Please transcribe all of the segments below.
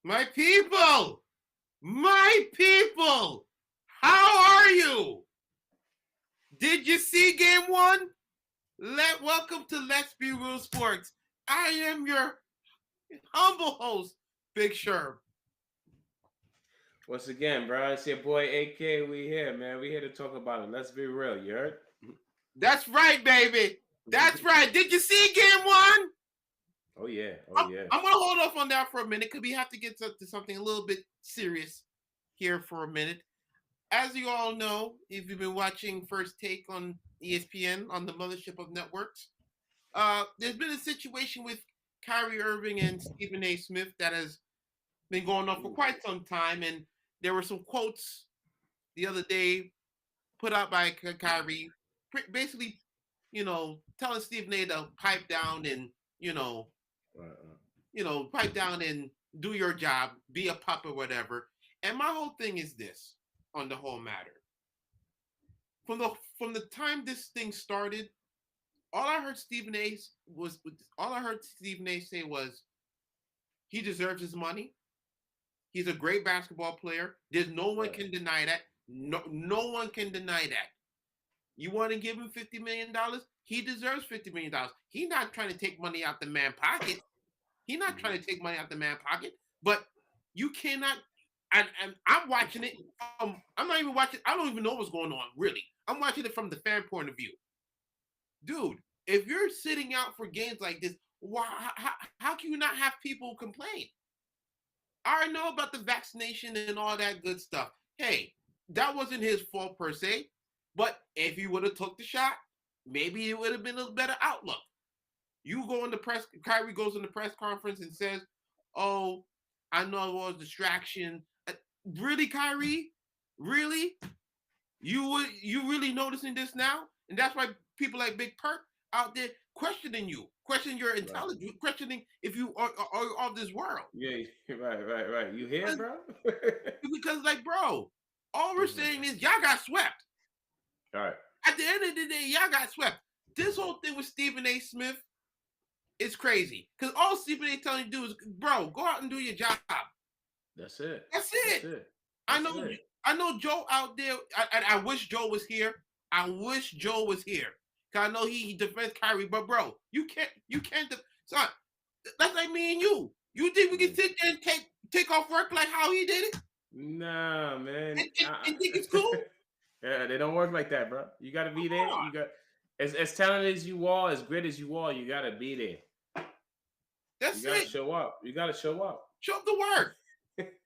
My people, how are you? Did you see game one? Welcome to Let's Be Real Sports. I am your humble host, Big Sherb. Once again, bro, it's your boy AK. We here, man. We here to talk about it. Let's be real. You heard? That's right, baby. That's right. Did you see game one? Oh yeah. I'm gonna hold off on that for a minute because we have to get to something a little bit serious here for a minute. As you all know, if you've been watching First Take on ESPN on the mothership of networks, there's been a situation with Kyrie Irving and Stephen A. Smith that has been going on for quite some time, and there were some quotes the other day put out by Kyrie, basically, telling Stephen A. to pipe down and pipe down and do your job, be a pup or whatever. And my whole thing is this on the whole matter. From the time this thing started, all I heard Stephen A say was he deserves his money. He's a great basketball player. There's no one can deny that. No one can deny that. You want to give him $50 million? He deserves $50 million. He's not trying to take money out the man's pocket. He's not trying to take money out the man's pocket. But you cannot. And I'm watching it. I'm not even watching. I don't even know what's going on, really. I'm watching it from the fan point of view. Dude, if you're sitting out for games like this, how can you not have people complain? I know about the vaccination and all that good stuff. Hey, that wasn't his fault per se. But if he would have took the shot, maybe it would have been a better outlook. You go in the press, Kyrie goes in the press conference and says, "Oh, I know it was a distraction." Really, Kyrie? Really? You really noticing this now? And that's why people like Big Perk out there questioning you, questioning your intelligence, questioning if you are of this world. Yeah, right. You here, bro? Because, like, bro, all we're saying is y'all got swept. All right. At the end of the day, y'all got swept. This whole thing with Stephen A. Smith is crazy. Because all Stephen A. telling you to do is, bro, go out and do your job. That's it. That's it. I know Joe out there. I wish Joe was here. I wish Joe was here. Cause I know he defends Kyrie, but bro, you can't. Son, that's like me and you. You think we can sit there and take off work like how he did it? Nah, man. And think it's cool? Yeah, they don't work like that, bro. You got to be there. You got as talented as you are, as great as you are, you got to be there. That's you gotta it. Show up. You got to show up. Show up the work.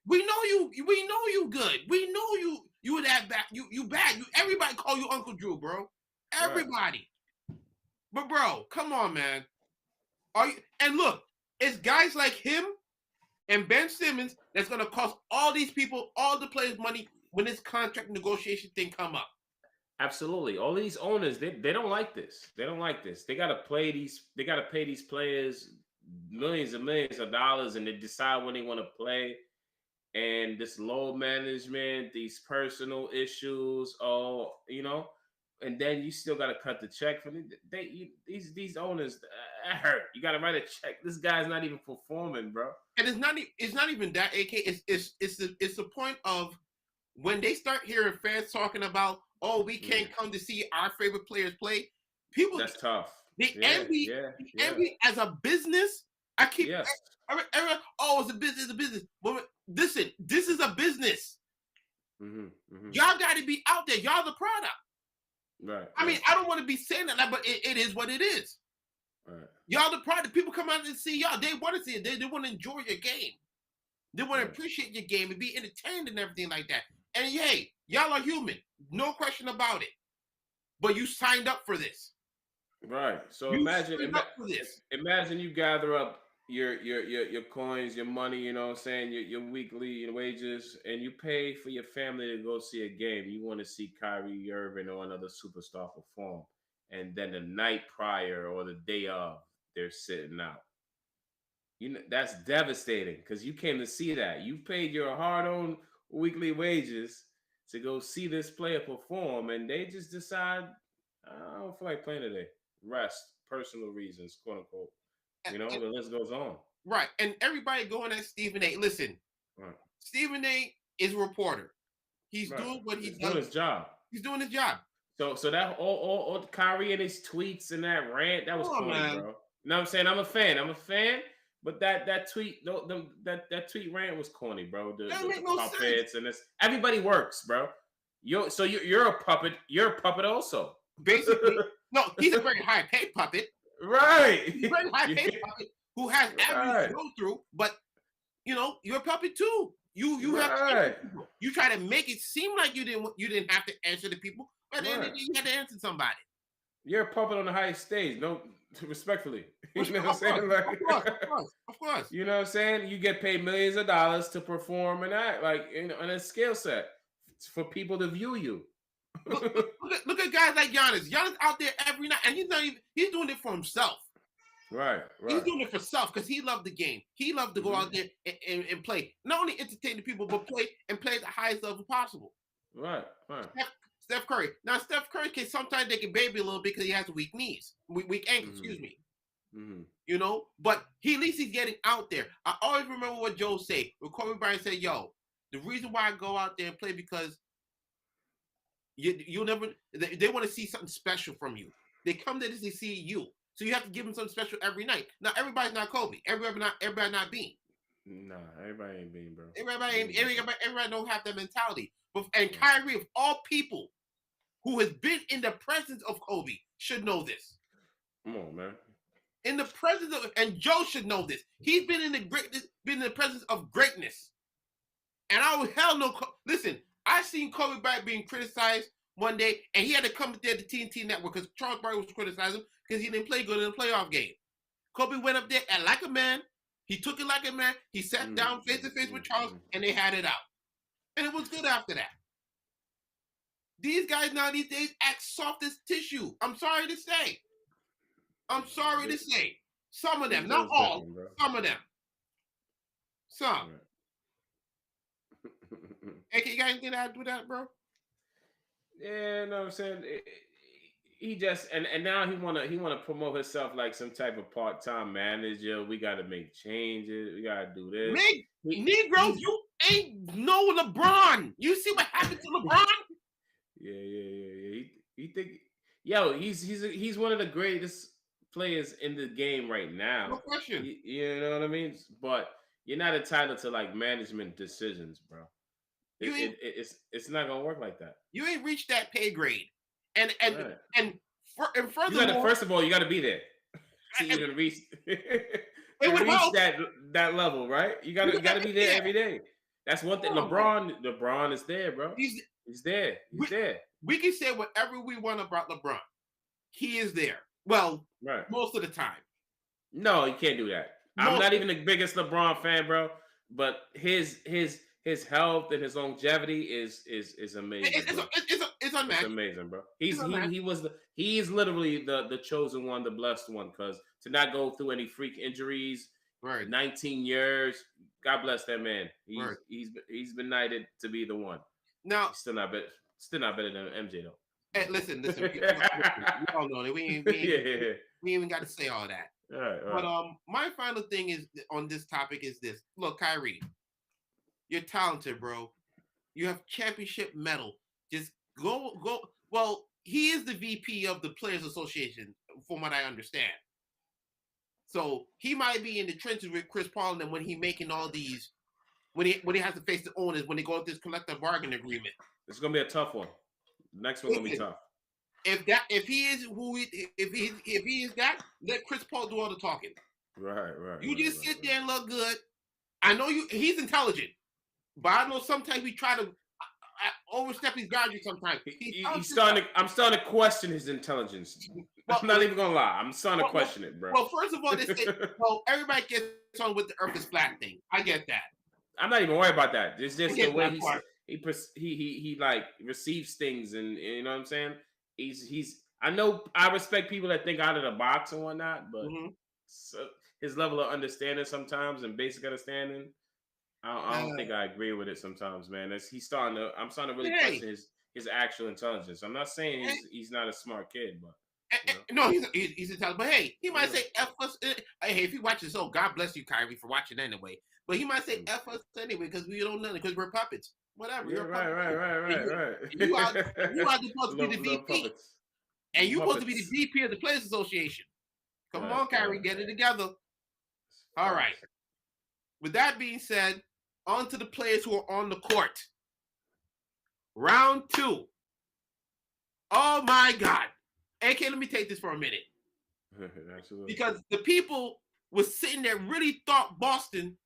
We know you. We know you good. We know you. You that bad. You bad. Everybody call you Uncle Drew, bro. Everybody. Right. But bro, come on, man. And look, it's guys like him and Ben Simmons that's gonna cost all these people, all the players, money when this contract negotiation thing come up. Absolutely. All these owners, they don't like this. They don't like this. They gotta pay these players millions and millions of dollars, and they decide when they want to play. And this low management, these personal issues, and then you still got to cut the check for them. These owners, that hurt. You got to write a check. This guy's not even performing, bro. And it's not even that, AK. It's the point of when they start hearing fans talking about, oh, we can't come to see our favorite players play. People, that's tough. They envy as a business. I keep. Yes. Oh, it's a business. But listen, this is a business. Mm-hmm. Y'all got to be out there. Y'all the product. Right. I mean, I don't want to be saying that, but it is what it is. Right. Y'all the product. People come out and see y'all. They want to see it. They want to enjoy your game. They want to appreciate your game and be entertained and everything like that. And hey, y'all are human. No question about it. But you signed up for this. Right. So imagine you gather up your coins, your money, you know what I'm saying, your weekly wages, and you pay for your family to go see a game. You want to see Kyrie Irving or another superstar perform. And then the night prior or the day of, they're sitting out. That's devastating because you came to see that. You paid your hard-earned weekly wages to go see this player perform, and they just decide, I don't feel like playing today. Rest, personal reasons, quote unquote. The list goes on. Right. And everybody going at Stephen A. Listen, Right. Stephen A. is a reporter. He's Right. doing what he He's does. doing his job. He's doing his job. So that all Kyrie and his tweets and that rant, that was corny, man. bro. You know what I'm saying? I'm a fan. But that tweet, that tweet rant was corny, bro. The no puppets sense. and this, everybody works, bro. You're a puppet. You're a puppet also. Basically, no, he's a very high paid puppet. Right. He's a very high paid puppet who has avenues to go through, but you're a puppet too. You have to answer people. You try to make it seem like you didn't have to answer the people, but then you had to answer somebody. You're a puppet on the highest stage. No, respectfully. You know what I'm saying? Like, of course. You know what I'm saying? You get paid millions of dollars to perform and act like on a skill set for people to view you. Look at guys like Giannis. Giannis out there every night, and he's doing it for himself. Right. He's doing it for self because he loved the game. He loved to go out there and play. Not only entertain the people, but play at the highest level possible. Right. Steph Curry. Now, Steph Curry sometimes they can baby a little bit because he has weak knees, weak ankles, excuse me. But at least he's getting out there. I always remember what Joe said. When Kobe Bryant said, "Yo, the reason why I go out there and play because you'll never. They want to see something special from you. They come there to see you." So you have to give them something special every night. Now everybody's not Kobe. Everybody not Bean. Nah, everybody ain't Bean, bro. Everybody don't have that mentality. And Kyrie, of all people, who has been in the presence of Kobe, should know this. Come on, man. In the presence of, and Joe should know this. He's been in the presence of greatness. And I would hell no. Listen, I seen Kobe Bryant being criticized one day, and he had to come there to TNT Network because Charles Barkley was criticizing him because he didn't play good in the playoff game. Kobe went up there and like a man. He took it like a man. He sat down face to face with Charles, and they had it out. And it was good after that. These guys now these days act soft as tissue. I'm sorry to say. Some of them, not all. Some of them. Some. Hey, can you guys get out with that, bro? Yeah, no, I'm saying he just and now he wanna promote himself like some type of part-time manager. We gotta make changes. We gotta do this. Negroes, you ain't no LeBron. You see what happened to LeBron? Yeah. He think he's one of the greatest players in the game right now. No question. You know what I mean? But you're not entitled to like management decisions, bro. It's not gonna work like that. You ain't reached that pay grade, and furthermore, first of all, you got to be there to even reach. That level, right? You got to be there every day. That's one thing. LeBron is there, bro. He's there. He's there. We can say whatever we want about LeBron. He is there. Well, most of the time. No, you can't do that. I'm not even the biggest LeBron fan, bro. But his health and his longevity is amazing. It's unmatched. It's amazing, bro. He's literally the chosen one, the blessed one, because to not go through any freak injuries, 19 years. God bless that man. He's been knighted to be the one. Now he's still not better than MJ though. Hey, listen. We all know that we ain't even got to say all that. Right. But my final thing is on this topic is this. Look, Kyrie, you're talented, bro. You have championship medal. Just go. Well, he is the VP of the Players Association, from what I understand. So he might be in the trenches with Chris Paul and them when he making all these, when he has to face the owners when they go with this collective bargaining agreement. It's gonna be a tough one. The next one's gonna be tough. If he is that, let Chris Paul do all the talking. Right. You just sit there and look good. I know he's intelligent, but I know sometimes we try to overstep his boundaries. Sometimes I'm starting to question his intelligence. Well, I'm not even gonna lie. I'm starting to question it, bro. Well, first of all, they say, everybody gets on with the Earth is flat thing. I get that. I'm not even worried about that. It's just the way he like receives things, and you know what I'm saying. I respect people that think out of the box and whatnot, but his level of understanding sometimes and basic understanding, I don't think I agree with it sometimes, man. I'm starting to really question his actual intelligence. I'm not saying he's not a smart kid, but No, he's intelligent. But hey, he might say F us. Hey, if he watches, oh, God bless you, Kyrie, for watching anyway. But he might say F us anyway because we don't know because we're puppets. Whatever. Yeah, You're a puppet. right. You are supposed to be the VP. Puppets. And you're supposed to be the VP of the Players Association. Come on, Kyrie, get it together. All right. With that being said, on to the players who are on the court. Round 2. Oh my God. AK, let me take this for a minute. Absolutely. Because the people was sitting there really thought Boston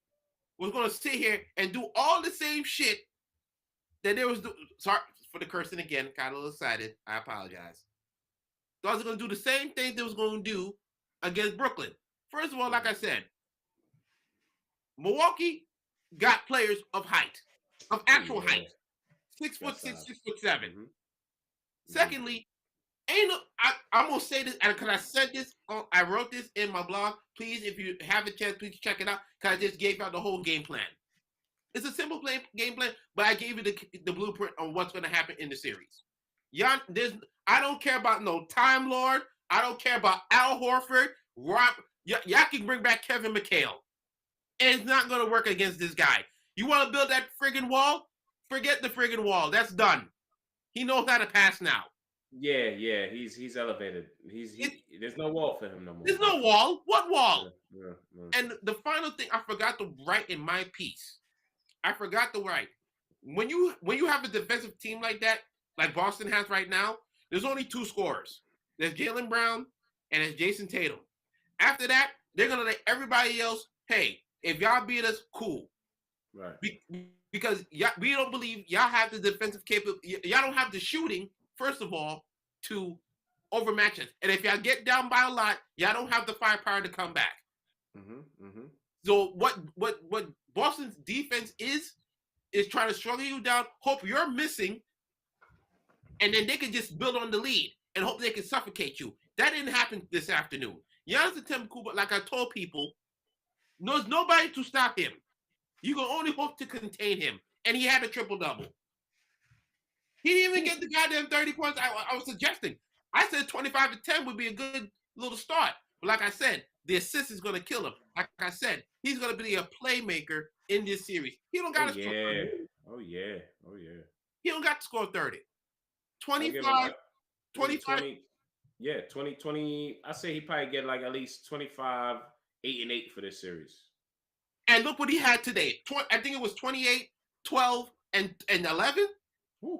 was going to sit here and do all the same shit that there was. Sorry for the cursing again. Kind of a little excited. I apologize. Thought was going to do the same thing they was going to do against Brooklyn. First of all, like I said, Milwaukee got players of height, of actual height. 6'6", 6'7". Mm-hmm. Secondly, I'm gonna say this because I said this. I wrote this in my blog. Please, if you have a chance, please check it out. Because I just gave out the whole game plan. It's a simple game plan, but I gave you the blueprint on what's going to happen in the series. I don't care about no Time Lord. I don't care about Al Horford. Y'all can bring back Kevin McHale. It's not going to work against this guy. You want to build that friggin' wall? Forget the friggin' wall. That's done. He knows how to pass now. Yeah. He's elevated. There's no wall for him no more. There's no wall. What wall? Yeah. And the final thing I forgot to write in my piece. When you have a defensive team like that, like Boston has right now, there's only 2 scorers. There's Jaylen Brown and there's Jason Tatum. After that, they're gonna let everybody else. Hey, if y'all beat us, cool. Right. Because we don't believe y'all have the defensive capability. Y'all don't have the shooting, first of all, to overmatch us. And if y'all get down by a lot, y'all don't have the firepower to come back. So what Boston's defense is trying to struggle you down, hope you're missing, and then they can just build on the lead and hope they can suffocate you. That didn't happen this afternoon. Giannis Antetokounmpo, like I told people, there's nobody to stop him. You can only hope to contain him. And he had a triple-double. He didn't even get the goddamn 30 points I was suggesting. I said 25-10 would be a good little start. But like I said, the assist is going to kill him. Like I said, he's going to be a playmaker in this series. He don't got to score 30. Oh, yeah. He don't got to score 30. 25. 20. Yeah, 20. I say he probably get like at least 25, 8 and 8 for this series. And look what he had today. I think it was 28, 12, and 11. Ooh.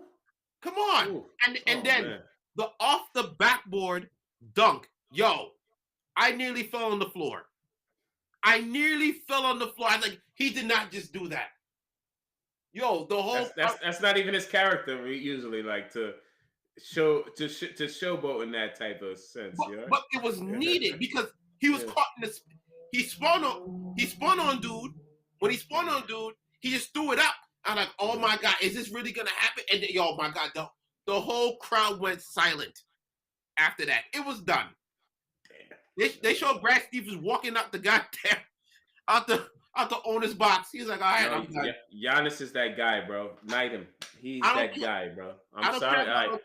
Come on. Ooh. And then the off the backboard dunk. Yo, I nearly fell on the floor. I was like, he did not just do that. Yo, the whole that's not even his character usually, like to showboat in that type of sense. But it was needed because he was caught in this. He spun on dude. When he spun on dude, he just threw it up. I'm like, oh my God, is this really gonna happen? And oh my God, the whole crowd went silent after that. It was done. They showed Brad Stevens walking out the goddamn out the owner's box. He's like, all right, I'm done. Giannis is that guy, bro. Knight him. He's that guy, bro. I'm sorry.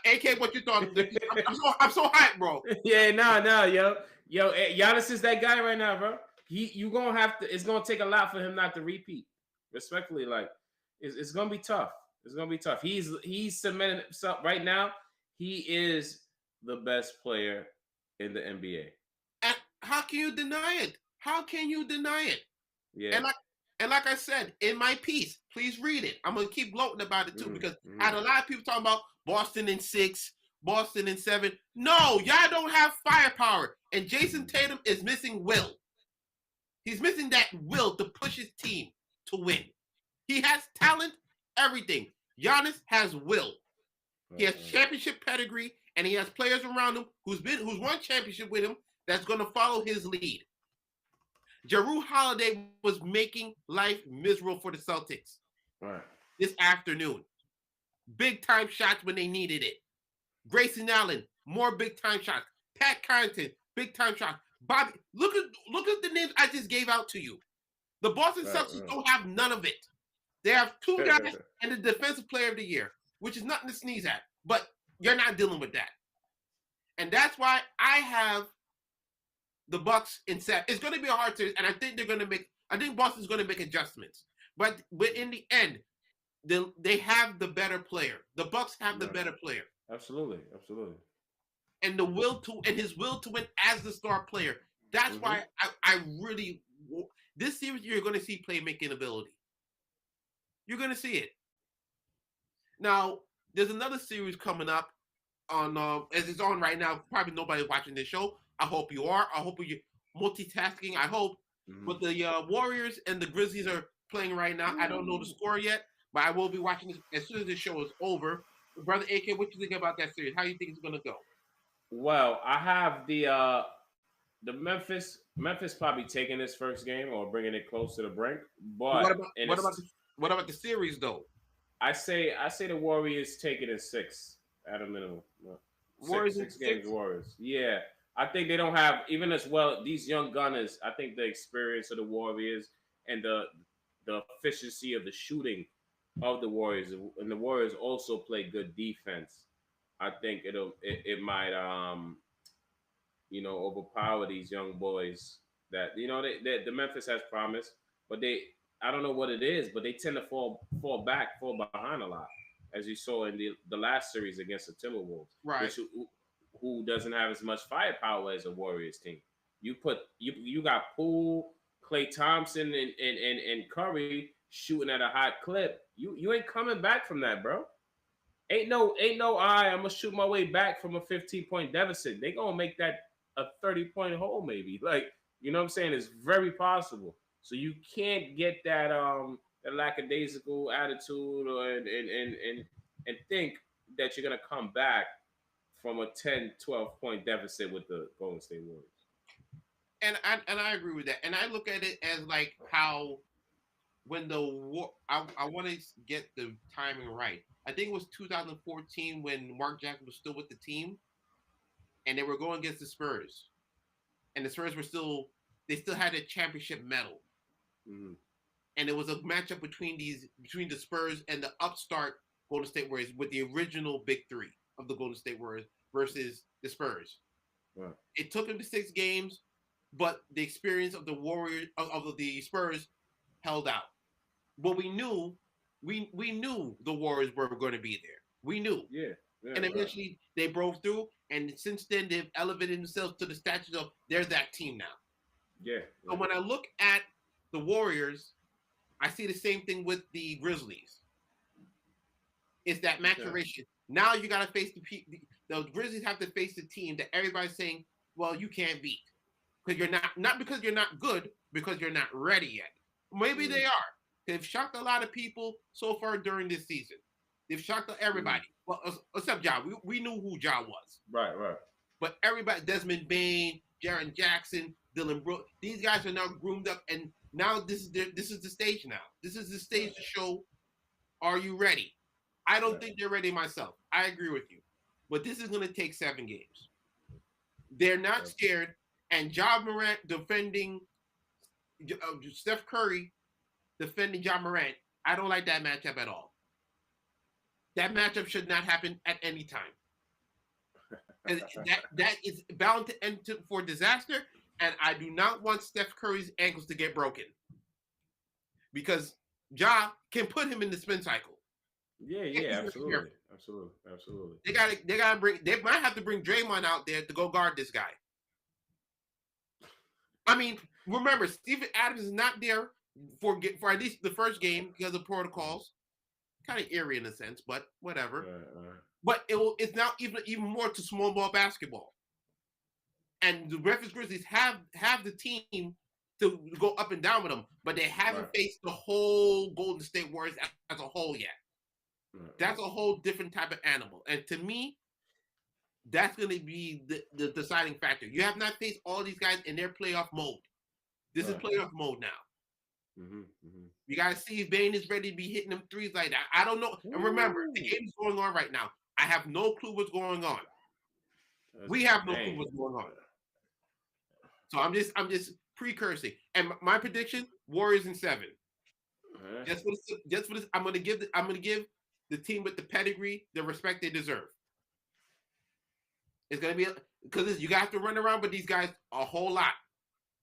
AK, what you thought? I'm so hyped, bro. Yeah, no, yo, Giannis is that guy right now, bro. You gonna have to. It's gonna take a lot for him not to repeat. Respectfully, like it's gonna be tough. It's gonna be tough. He's cemented himself right now. He is the best player in the NBA. And how can you deny it? Yeah. And like I said in my piece, please read it. I'm gonna keep gloating about it too because I had a lot of people talking about Boston in 6, Boston in 7. No, y'all don't have firepower. And Jason Tatum is missing will. He's missing that will to push his team to win. He has talent, everything. Giannis has will. He has championship pedigree, and he has players around him who's won championship with him that's going to follow his lead. Jrue Holiday was making life miserable for the Celtics this afternoon. Big-time shots when they needed it. Grayson Allen, more big-time shots. Pat Connaughton, big-time shots. Bobby, look at the names I just gave out to you. The Boston Celtics don't have none of it. They have 2 guys and the defensive player of the year, which is nothing to sneeze at. But you're not dealing with that. And that's why I have the Bucks in 7. It's going to be a hard series, and I think I think Boston's going to make adjustments. But in the end, they have the better player. The Bucks have the better player. Absolutely. And his will to win as the star player. That's why I really this series you're going to see playmaking ability. You're going to see it. Now, there's another series coming up on as it's on right now. Probably nobody's watching this show. I hope you are. I hope you're multitasking. I hope. But the Warriors and the Grizzlies are playing right now. I don't know the score yet, but I will be watching this as soon as this show is over. Brother AK, what you think about that series? How do you think it's going to go? Well, I have the Memphis probably taking this first game or bringing it close to the brink. But what about the series though? I say the Warriors take it in 6 at a minimum. Six games, Warriors. Yeah, I think they don't have even as well these young gunners. I think the experience of the Warriors and the efficiency of the shooting of the Warriors, and the Warriors also play good defense. I think it might overpower these young boys that the Memphis has promise, but I don't know what it is, but they tend to fall behind a lot, as you saw in the last series against the Timberwolves, right? Who doesn't have as much firepower as a Warriors team. You got Poole, Klay Thompson, and Curry shooting at a hot clip. You ain't coming back from that, bro. Ain't no I'm gonna shoot my way back from a 15-point deficit. They gonna make that a 30-point hole, maybe. Like, you know what I'm saying? It's very possible. So you can't get that lackadaisical attitude and think that you're gonna come back from a 10, 12-point deficit with the Golden State Warriors. And I agree with that. And I look at it as like how when the war, I want to get the timing right. I think it was 2014 when Mark Jackson was still with the team, and they were going against the Spurs, and the Spurs they still had a championship medal, and it was a matchup between the Spurs and the upstart Golden State Warriors with the original Big Three of the Golden State Warriors versus the Spurs. Right. It took them to 6 games, but the experience of the Warriors of the Spurs held out. But we knew the Warriors were going to be there. We knew. Yeah. And eventually they broke through, and since then they've elevated themselves to the status of they're that team now. Yeah. So when I look at the Warriors, I see the same thing with the Grizzlies. It's that maturation. Yeah. Now you got to face the Grizzlies have to face the team that everybody's saying, well, you can't beat because you're not because you're not good, because you're not ready yet. Maybe they are. They've shocked a lot of people so far during this season. They've shocked everybody. Well, except Ja. We knew who Ja was. Right. But everybody, Desmond Bain, Jaren Jackson, Dylan Brooks, these guys are now groomed up, and now this is the stage now. This is the stage to show, are you ready? I don't think they're ready myself. I agree with you. But this is going to take 7 games. They're not scared, and Ja Morant defending Steph Curry defending Ja Morant, I don't like that matchup at all. That matchup should not happen at any time. And that is bound to end for disaster, and I do not want Steph Curry's ankles to get broken because Ja can put him in the spin cycle. Yeah, absolutely. They might have to bring Draymond out there to go guard this guy. I mean, remember, Steven Adams is not there for at least the first game because of protocols. Kind of eerie in a sense, but whatever. But it's now even more to small ball basketball. And the Memphis Grizzlies have the team to go up and down with them, but they haven't faced the whole Golden State Warriors as a whole yet. That's a whole different type of animal. And to me, that's going to be the deciding factor. You have not faced all these guys in their playoff mode. This is playoff mode now. You got to see if Bane is ready to be hitting them threes like that. I don't know. And remember, the game's going on right now. I have no clue what's going on. We have no clue what's going on. So I'm just precursing. And my prediction: Warriors in 7. Just for this, I'm gonna give the team with the pedigree the respect they deserve. It's gonna be because you got to run around with these guys a whole lot.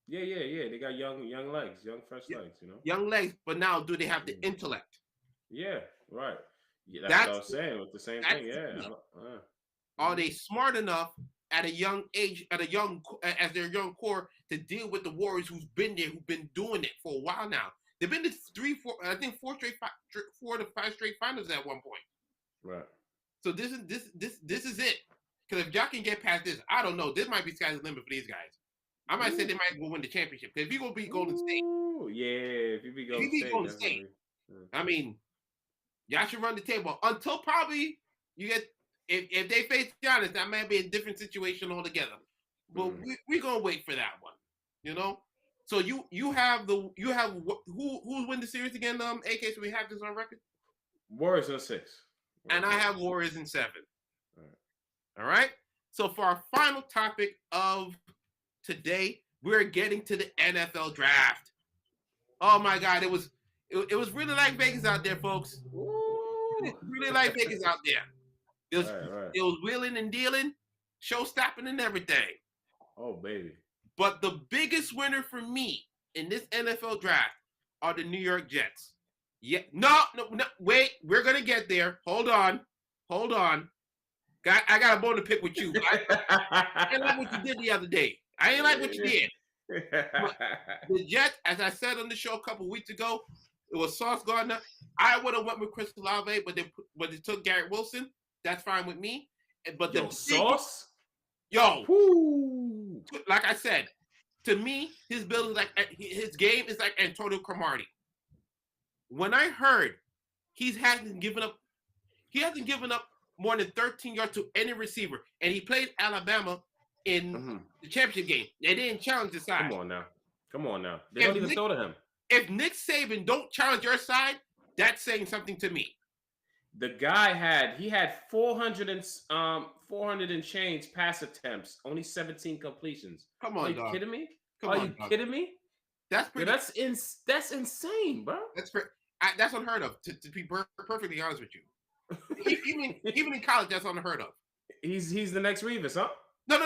Yeah. They got young legs, young fresh legs. You know, young legs. But now, do they have the intellect? Yeah, right. Yeah, that's what I That's was saying with the same that's thing. the Yeah. key. Are they smart enough at a young age, as their young core, to deal with the Warriors who's been there, who've been doing it for a while now? They've been to 4 to 5 straight finals at one point. Right. So this is it. Because if y'all can get past this, I don't know. This might be sky's the limit for these guys. I might say they might go win the championship. Because if you go beat Golden State, yeah, if you beat Golden State, I mean, y'all should run the table until probably you get. If they face Giannis, that might be a different situation altogether. But we're gonna wait for that one, you know. So you have who win the series again? AK, so we have this on record. Warriors in 6, and I have Warriors in 7. All right. So for our final topic of today, we're getting to the NFL draft. Oh my God, it was really like Vegas out there, folks. Really like Vegas out there. It was wheeling and dealing, show stopping and everything. Oh baby! But the biggest winner for me in this NFL draft are the New York Jets. Yeah, no, wait, we're gonna get there. Hold on. I got a bone to pick with you. I ain't like what you did the other day. I ain't like what you did. The Jets, as I said on the show a couple weeks ago, it was Sauce Gardner. I would have went with Chris Olave, but they took Garrett Wilson. That's fine with me. But Sauce, like I said, to me, his build is like his game is like Antonio Cromartie. When I heard he hasn't given up more than 13 yards to any receiver, and he played Alabama in the championship game. They didn't challenge the side. Come on now. They don't even throw to him. If Nick Saban don't challenge your side, that's saying something to me. The guy had 400 and change pass attempts, only 17 completions. Come on, are you dog. kidding me? Kidding me? That's pretty. That's insane, bro. That's unheard of. To be perfectly honest with you, even in college, that's unheard of. He's the next Revis, huh? No.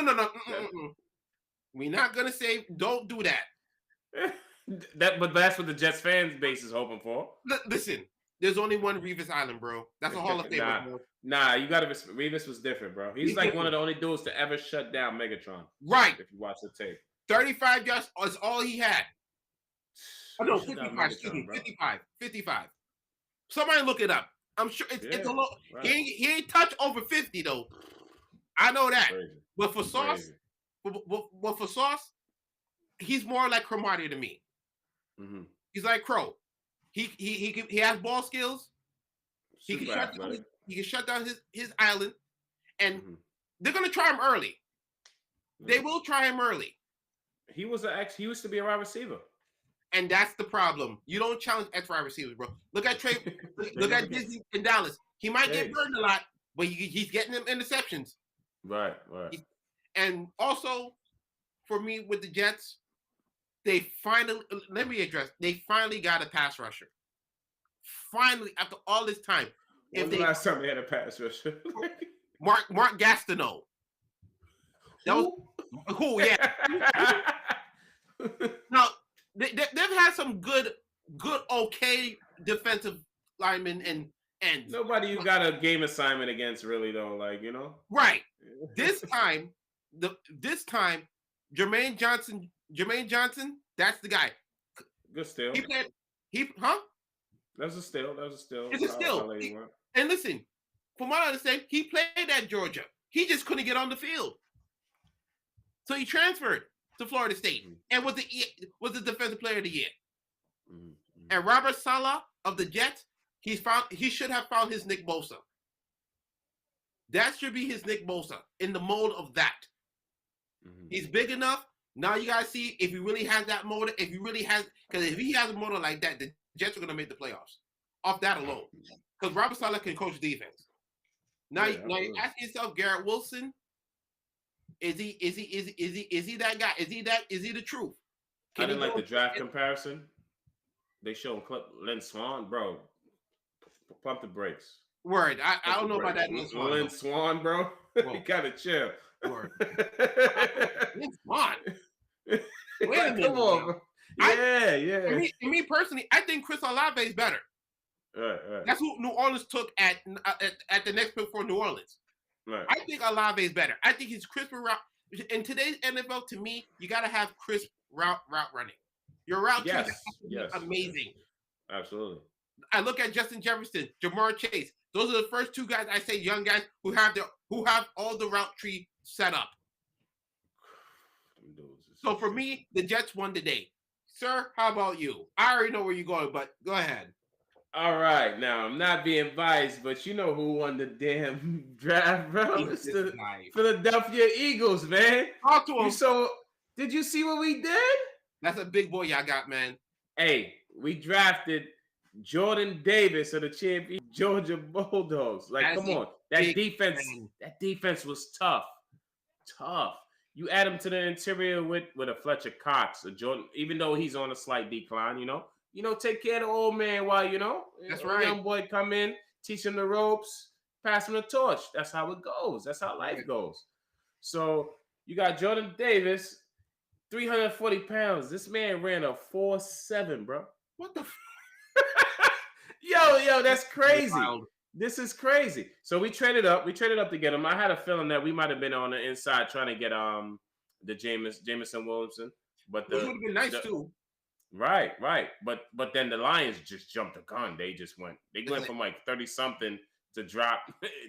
We're not gonna say don't do that. But that's what the Jets fans base is hoping for. Listen, there's only one Revis Island, bro. That's a Hall of Famer, bro. Nah, you gotta. Revis was different, bro. He's like one of the only dudes to ever shut down Megatron. Right. If you watch the tape. 35 yards is all he had. Oh, no, 55. Excuse me, 55. Somebody look it up. I'm sure it's a low. Right. He ain't touched over 50 though. I know that. Crazy. But for Sauce, for Sauce, he's more like Cromartie to me. Mm-hmm. He's like Crow. He has ball skills. He can shut down his island, and they're gonna try him early. They will try him early. He used to be a wide receiver. And that's the problem. You don't challenge X wide receivers, bro. Look at Trey. look at Disney in Dallas. He might get burned a lot, but he's getting them interceptions. Right. And also, for me with the Jets, they finally got a pass rusher. Finally, after all this time. When the last time they had a pass rusher? Mark Gastineau. That was who? Yeah. Now they've had some good, okay defensive linemen and nobody you got a game assignment against, really though. Like, you know, right? This time, Jermaine Johnson, that's the guy. Good steal. That was a steal. It's a steal. And listen, from what I understand, he played at Georgia. He just couldn't get on the field, so he transferred to Florida State and was the defensive player of the year. And Robert Saleh of the Jets, he should have found his Nick Bosa. That should be his Nick Bosa in the mold of that. He's big enough. Now you gotta see if he really has that motor. Because if he has a motor like that, the Jets are gonna make the playoffs off that alone. Because Robert Saleh can coach defense. Now you ask yourself, Garrett Wilson. Is he that guy? Is he the truth? I didn't like the draft comparison. They showed Lynn Swan, bro. Pump the brakes. Word. I don't know about that. Lynn Swan, bro. You gotta chill. Word. It's fun. Wait a Like, minute come on, now. bro. Yeah, yeah. Me personally, I think Chris Olave is better. Right. That's who New Orleans took at the next pick for New Orleans. Right. I think Olave is better. I think he's crisper route. In today's NFL, to me, you got to have crisp route running. Your route tree has to be amazing. Absolutely. I look at Justin Jefferson, Jamar Chase. Those are the first two guys I say, young guys who have all the route tree set up. So for me, the Jets won today. Sir, how about you? I already know where you're going, but go ahead. All right, now I'm not being biased, but you know who won the damn draft, bro? It's the Philadelphia Eagles, man. Talk to him. Did you see what we did? That's a big boy y'all got, man. Hey, we drafted Jordan Davis of the champion Georgia Bulldogs. Like, come on, that defense was tough. You add him to the interior with a Fletcher Cox, a Jordan, even though he's on a slight decline, take care of the old man while, that's right. Young boy come in, teach him the ropes, pass him the torch. That's how it goes. That's how life goes. So you got Jordan Davis, 340 pounds. This man ran a 4.7, bro. What the? Yo, that's crazy. Wild. This is crazy. So we traded up. To get him. I had a feeling that we might have been on the inside trying to get the Jameson Williamson, but it would have been nice too. Right. But then the Lions just jumped the gun. They went from like 30 something to drop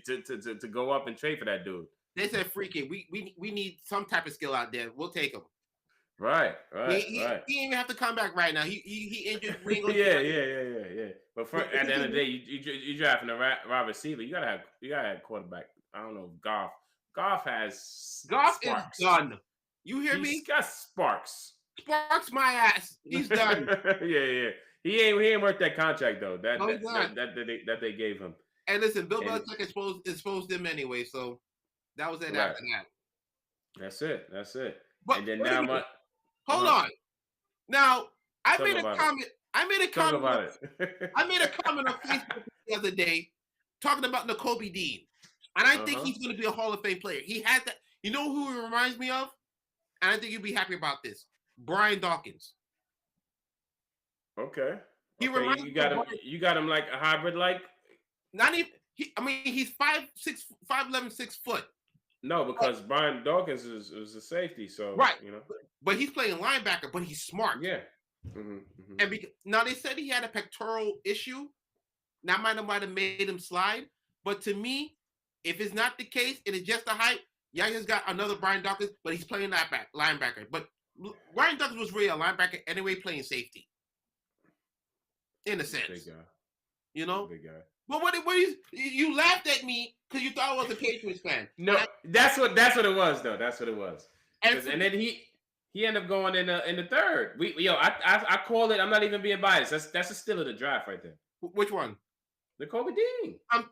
to go up and trade for that dude. They said, "Freaking, we need some type of skill out there. We'll take him." Right. He didn't even have to come back right now. He injured. Yeah. But at the end of the day, you drafting a wide receiver. You gotta have quarterback. I don't know, Goff. Goff is done. You hear me? He's got sparks. Sparks my ass. He's done. Yeah. He ain't worth that contract though. That they gave him. And listen, Bill Belichick exposed them anyway, so that was it after that. That's it. But and then now hold on. Now I made a comment on Facebook the other day talking about Nakobe Dean, and I think he's going to be a Hall of Fame player. He had that. You know who he reminds me of, and I think you'd be happy about this. Brian Dawkins. Okay. You got him like a hybrid, like. Not even. He's 5'11", 6 foot. No, because Brian Dawkins is a safety, so right. But he's playing linebacker, but he's smart. Yeah. And now they said he had a pectoral issue. That might have made him slide. But to me, if it's not the case, it is just the height. Yeah, he's got another Brian Dawkins, but he's playing that linebacker. But Brian Dawkins was really a linebacker anyway, playing safety. In a sense. Big guy. Big guy. But what you laughed at me because you thought I was a Patriots fan. No, that's what it was though. That's what it was. And then he ended up going in the third. I call it. I'm not even being biased. That's a steal of the draft right there. Which one? Nakobe Dean. I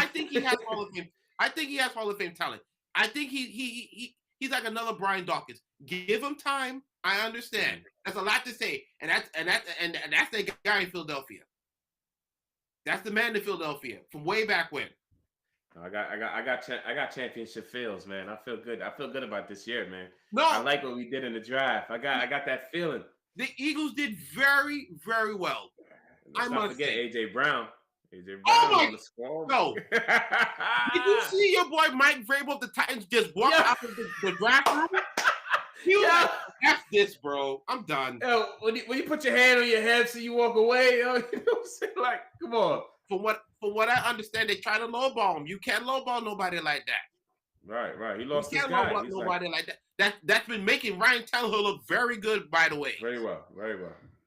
think he has Hall of Fame. I think he has Hall of Fame talent. I think he's like another Brian Dawkins. Give him time. I understand. That's a lot to say, and that's the guy in Philadelphia. That's the man in Philadelphia from way back when. I got championship feels, man. I feel good. I feel good about this year, man. No, I like what we did in the draft. I got that feeling. The Eagles did very, very well. Let's not forget AJ Brown. Oh my God! No. Did you see your boy Mike Vrabel of the Titans just walk out of the draft room? He was like, "That's this, bro. I'm done." Yo, when you put your hand on your head so you walk away, you know what I'm saying? Like, come on. From what I understand, they try to lowball him. You can't lowball nobody like that. Right. He lost his guy. You can't lowball nobody like that. That's been making Ryan Tannehill look very good, by the way. Very well.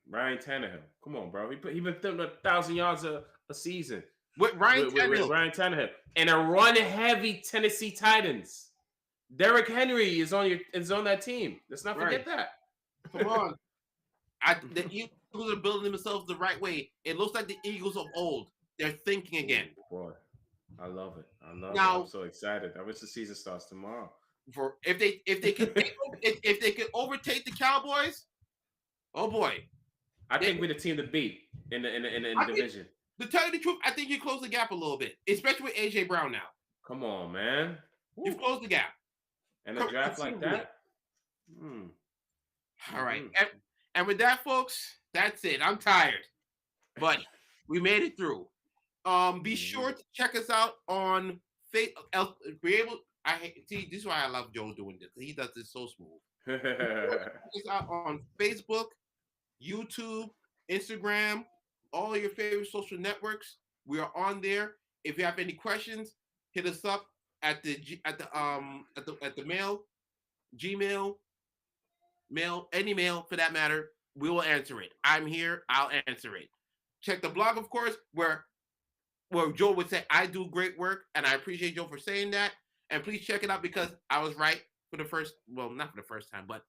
Ryan Tannehill. Come on, bro. He been throwing 1,000 yards a season. With Ryan Tannehill. And a run-heavy Tennessee Titans. Derrick Henry is on that team. Let's not forget that. Come on. The Eagles are building themselves the right way. It looks like the Eagles of old. They're thinking again. Boy, I love it. I'm so excited. I wish the season starts tomorrow. If they could overtake the Cowboys, oh boy. I think we're the team to beat in the division. To tell you the truth, I think you close the gap a little bit, especially with AJ Brown now. Come on, man. You've closed the gap. And a draft like that? All right. And with that, folks, that's it. I'm tired. But we made it through. Be sure to check us out on Facebook. See, this is why I love Joe doing this. He does this so smooth. Check us out on Facebook, YouTube, Instagram, all your favorite social networks. We are on there. If you have any questions, hit us up at the mail, Gmail, any mail for that matter. We will answer it. I'm here. I'll answer it. Check the blog, of course, where Joe would say, I do great work, and I appreciate Joe for saying that. And please check it out because I was right for the first, well, not for the first time, but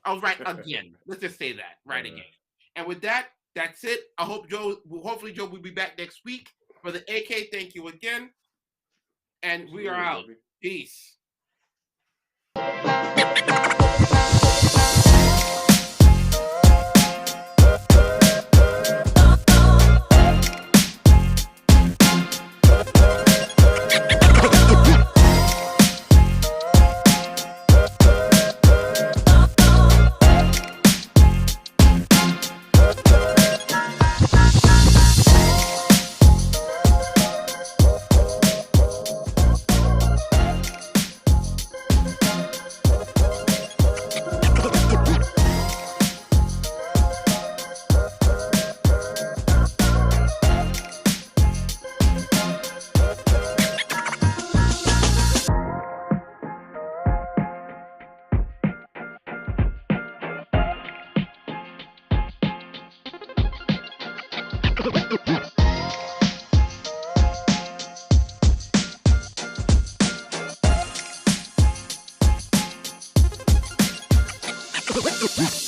I was right again. Let's just say that, right again. And with that, that's it. Hopefully Joe will be back next week. For the AK, thank you again. And we are out. Peace. What?